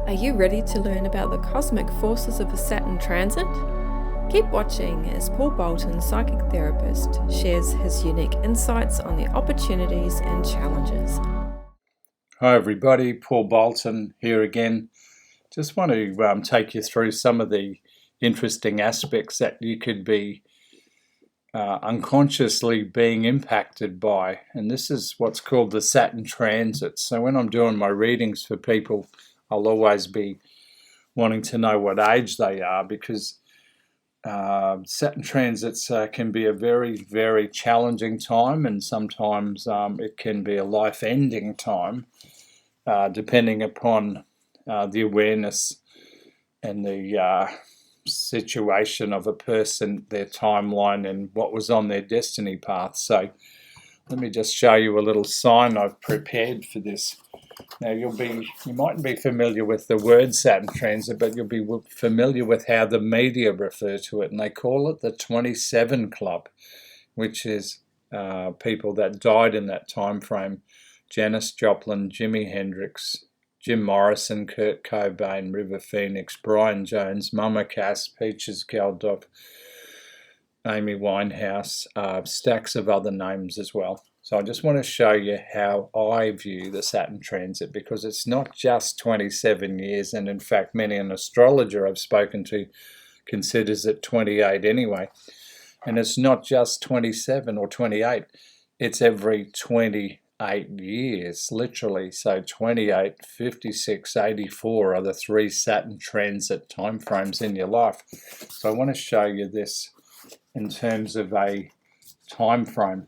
Are you ready to learn about the cosmic forces of a Saturn transit? Keep watching as Paul Boulton, psychic therapist, shares his unique insights on the opportunities and challenges. Hi everybody, Paul Boulton here again. Just want to take you through some of the interesting aspects that you could be unconsciously being impacted by, and this is what's called the Saturn Transit. So when I'm doing my readings for people, I'll always be wanting to know what age they are, because Saturn transits can be a very, very challenging time, and sometimes it can be a life-ending time, depending upon the awareness and the situation of a person, their timeline, and what was on their destiny path. So let me just show you a little sign I've prepared for this. Now you mightn't be familiar with the word Saturn transit, but you'll be familiar with how the media refer to it, and they call it the 27 Club, which is people that died in that time frame: Janis Joplin, Jimi Hendrix, Jim Morrison, Kurt Cobain, River Phoenix, Brian Jones, Mama Cass, Peaches Geldof, Amy Winehouse, stacks of other names as well. So I just want to show you how I view the Saturn transit, because it's not just 27 years, and in fact many an astrologer I've spoken to considers it 28 anyway. And it's not just 27 or 28, it's every 28 years, literally. So 28, 56, 84 are the three Saturn transit time frames in your life. So I want to show you this in terms of a time frame.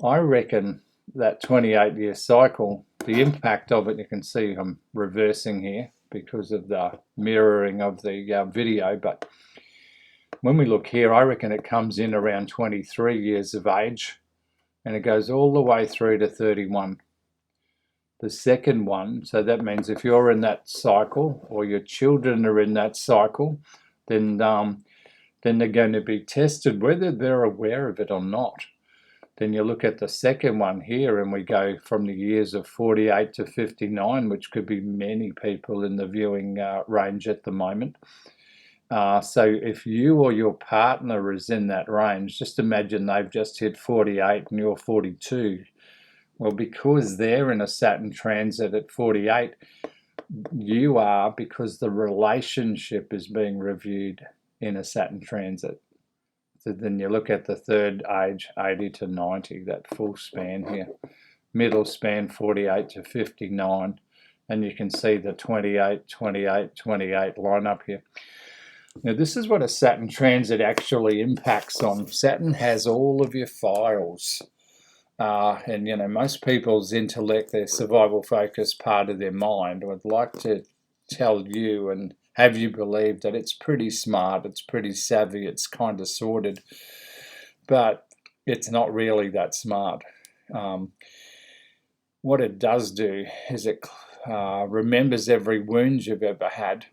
I reckon that 28-year cycle, the impact of it, you can see I'm reversing here because of the mirroring of the video, but when we look here, I reckon it comes in around 23 years of age, and it goes all the way through to 31. The second one, so that means if you're in that cycle or your children are in that cycle, then they're going to be tested whether they're aware of it or not. Then you look at the second one here, and we go from the years of 48 to 59, which could be many people in the viewing range at the moment. So if you or your partner is in that range, just imagine they've just hit 48 and you're 42. Well, because they're in a Saturn transit at 48, you are, because the relationship is being reviewed in a Saturn transit. So then you look at the third age, 80 to 90, that full span here. Middle span, 48 to 59. And you can see the 28, 28, 28 line up here. Now this is what a Saturn transit actually impacts on. Saturn has all of your files. And you know, most people's intellect, their survival focus part of their mind, would like to tell you and have you believe that it's pretty smart, it's pretty savvy, it's kind of sorted, but it's not really that smart. What it does do is it remembers every wound you've ever had,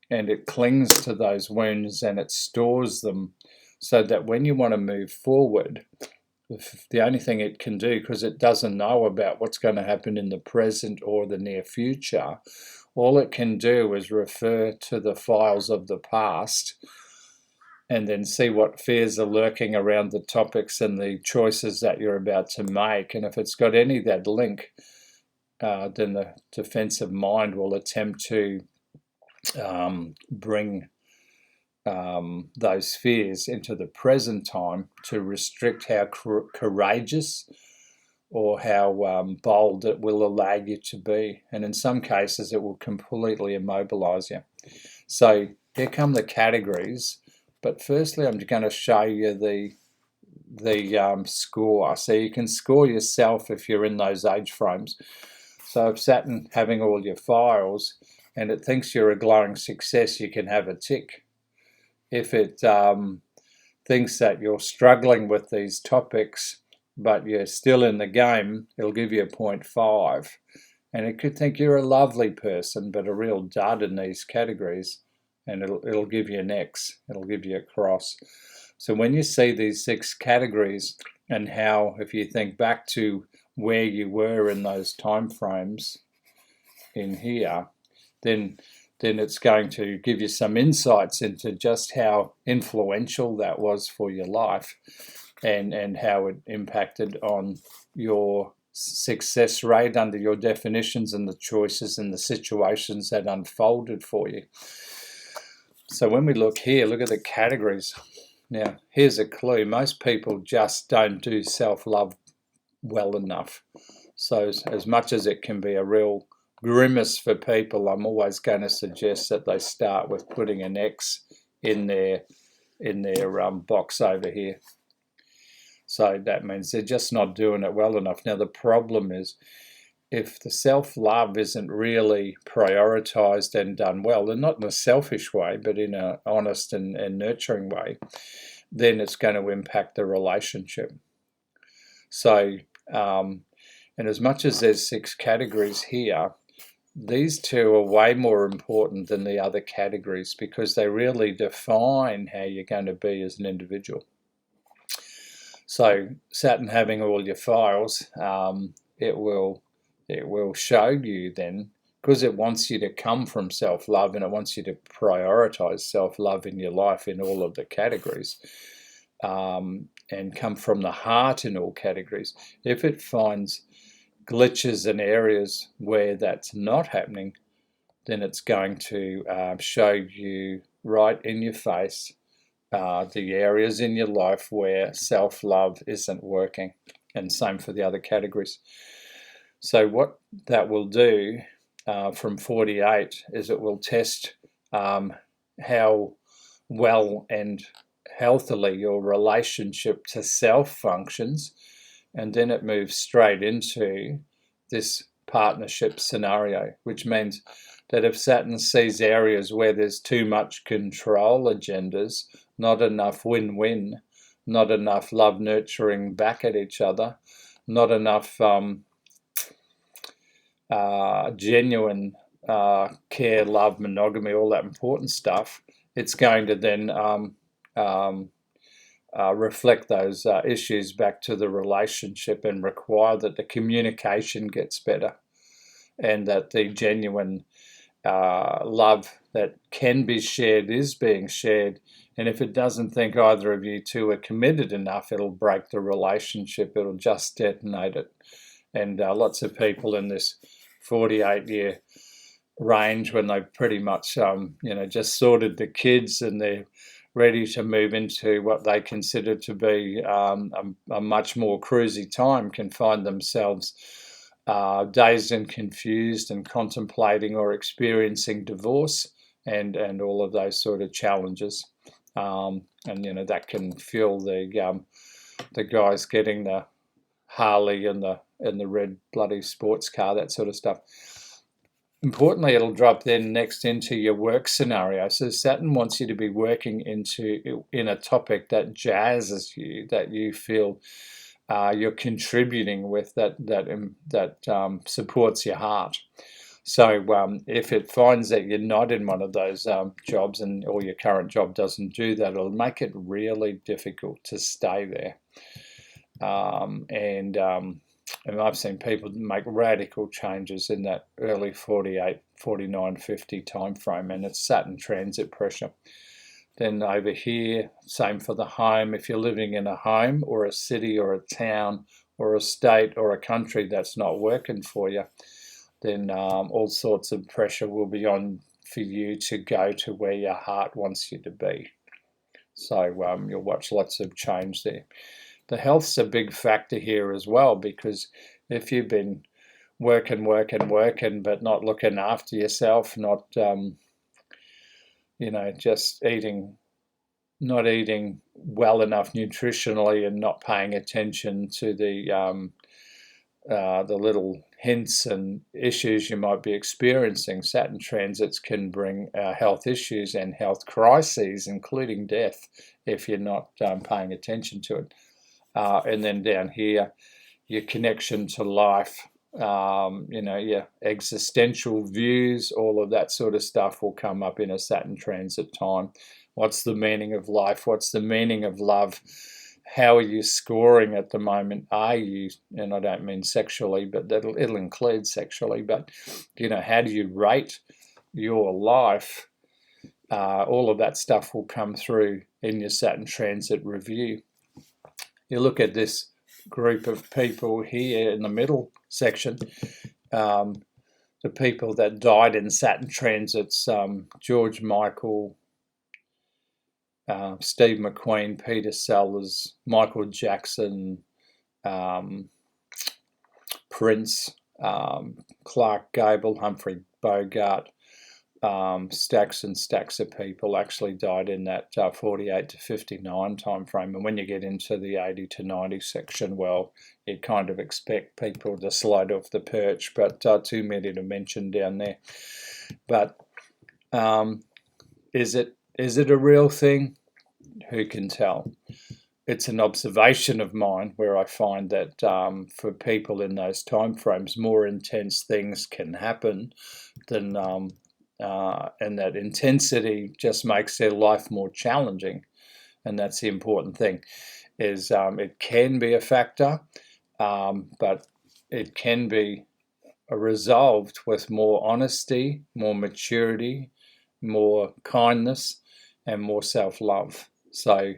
and it clings to those wounds and it stores them, so that when you want to move forward, the only thing it can do, because it doesn't know about what's going to happen in the present or the near future, all it can do is refer to the files of the past and then see what fears are lurking around the topics and the choices that you're about to make. And if it's got any of that link, then the defensive mind will attempt to bring those fears into the present time to restrict how courageous or how bold it will allow you to be. And in some cases, it will completely immobilize you. So here come the categories. But firstly, I'm going to show you the score. So you can score yourself if you're in those age frames. So if Saturn having all your files and it thinks you're a glowing success, you can have a tick. If it thinks that you're struggling with these topics, but you're still in the game, it'll give you a 0.5. And it could think you're a lovely person, but a real dud in these categories, and it'll give you an X. It'll give you a cross. So when you see these 6 categories, and how, if you think back to where you were in those time frames in here, then it's going to give you some insights into just how influential that was for your life, and how it impacted on your success rate under your definitions and the choices and the situations that unfolded for you. So when we look here, look at the categories. Now, here's a clue. Most people just don't do self-love well enough. So as much as it can be a real grimace for people, I'm always going to suggest that they start with putting an X in their box over here. So that means they're just not doing it well enough. Now the problem is, if the self-love isn't really prioritized and done well, and not in a selfish way, but in an honest and nurturing way, then it's going to impact the relationship. So, and as much as there's 6 categories here, these 2 are way more important than the other categories, because they really define how you're going to be as an individual. So Saturn having all your files, it will show you then, because it wants you to come from self-love, and it wants you to prioritize self-love in your life in all of the categories, and come from the heart in all categories. If it finds glitches and areas where that's not happening, then it's going to show you right in your face the areas in your life where self-love isn't working, and same for the other categories. So what that will do from 48 is it will test how well and healthily your relationship to self functions, and then it moves straight into this partnership scenario, which means that if Saturn sees areas where there's too much control agendas, not enough win-win, not enough love nurturing back at each other, not enough genuine care, love, monogamy, all that important stuff, it's going to then reflect those issues back to the relationship, and require that the communication gets better, and that the genuine love that can be shared is being shared. And if it doesn't think either of you 2 are committed enough, it'll break the relationship. It'll just detonate it. And lots of people in this 48-year range, when they've pretty much just sorted the kids and they're ready to move into what they consider to be a much more cruisy time, can find themselves dazed and confused and contemplating or experiencing divorce and all of those sort of challenges. And that can fuel the guys getting the Harley and the red bloody sports car, that sort of stuff. Importantly, it'll drop then next into your work scenario. So Saturn wants you to be working in a topic that jazzes you, that you feel you're contributing with, that supports your heart. So if it finds that you're not in one of those jobs, or your current job doesn't do that, it'll make it really difficult to stay there. And I've seen people make radical changes in that early 48, 49, 50 time frame, and it's Saturn transit pressure. Then over here, same for the home. If you're living in a home or a city or a town or a state or a country that's not working for you, then all sorts of pressure will be on for you to go to where your heart wants you to be. So you'll watch lots of change there. The health's a big factor here as well, because if you've been working, but not looking after yourself, not, just not eating well enough nutritionally, and not paying attention to the little hints and issues you might be experiencing, Saturn transits can bring health issues and health crises, including death, if you're not paying attention to it. And then down here, your connection to life, your existential views, all of that sort of stuff will come up in a Saturn transit time. What's the meaning of life? What's the meaning of love? How are you scoring at the moment? Are you, and I don't mean sexually, but it'll include sexually, but, how do you rate your life, all of that stuff will come through in your Saturn Transit review. You look at this group of people here in the middle section, the people that died in Saturn Transits, George Michael, Steve McQueen, Peter Sellers, Michael Jackson, Prince, Clark Gable, Humphrey Bogart, stacks and stacks of people actually died in that 48 to 59 time frame. And when you get into the 80 to 90 section, well, you kind of expect people to slide off the perch, but too many to mention down there. But is it a real thing? Who can tell? It's an observation of mine where I find that for people in those time frames, more intense things can happen than and that intensity just makes their life more challenging. And that's the important thing, is it can be a factor, but it can be resolved with more honesty, more maturity, more kindness, and more self-love. So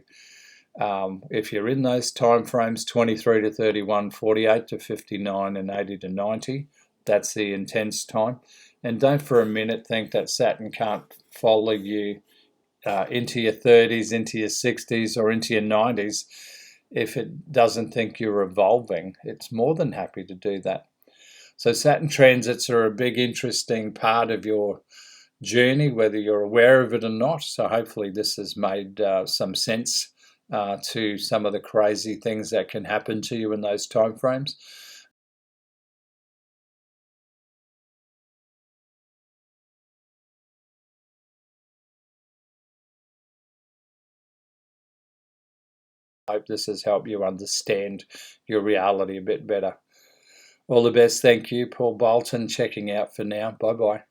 if you're in those time frames, 23 to 31, 48 to 59, and 80 to 90, that's the intense time. And don't for a minute think that Saturn can't follow you into your 30s, into your 60s, or into your 90s if it doesn't think you're evolving. It's more than happy to do that. So Saturn transits are a big, interesting part of your journey, whether you're aware of it or not. So hopefully this has made some sense to some of the crazy things that can happen to you in those time frames. I hope this has helped you understand your reality a bit better. All the best. Thank you. Paul Boulton checking out for now. Bye-bye.